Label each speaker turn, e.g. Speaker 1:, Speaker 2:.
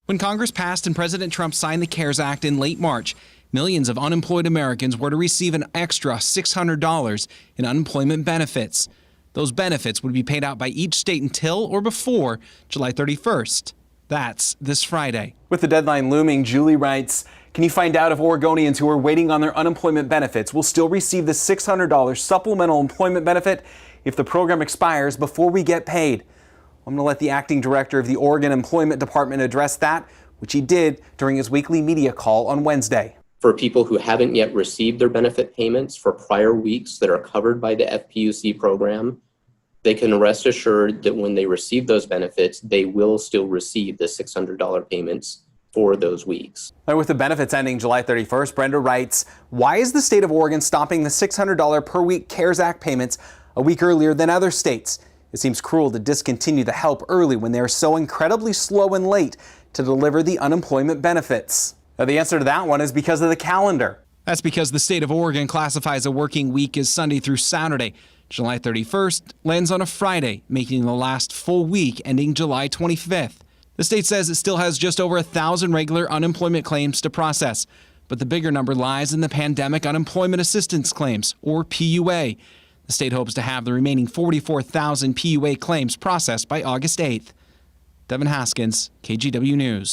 Speaker 1: When Congress passed and President Trump signed the CARES Act in late March, millions of unemployed Americans were to receive an extra $600 in unemployment benefits. Those benefits would be paid out by each state until or before July 31st. That's this Friday.
Speaker 2: With the deadline looming, Julie writes, can you find out if Oregonians who are waiting on their unemployment benefits will still receive the $600 supplemental employment benefit if the program expires before we get paid? I'm going to let the acting director of the Oregon Employment Department address that, which he did during his weekly media call on Wednesday.
Speaker 3: For people who haven't yet received their benefit payments for prior weeks that are covered by the FPUC program, they can rest assured that when they receive those benefits, they will still receive the $600 payments for those weeks.
Speaker 2: And with the benefits ending July 31st, Brenda writes, why is the state of Oregon stopping the $600 per week CARES Act payments a week earlier than other states? It seems cruel to discontinue the help early when they are so incredibly slow and late to deliver the unemployment benefits. Now, the answer to that one is because of the calendar.
Speaker 1: That's because the state of Oregon classifies a working week as Sunday through Saturday. July 31st lands on a Friday, making the last full week ending July 25th. The state says it still has just over 1,000 regular unemployment claims to process, but the bigger number lies in the Pandemic Unemployment Assistance Claims, or PUA. The state hopes to have the remaining 44,000 PUA claims processed by August 8th. Devon Haskins, KGW News.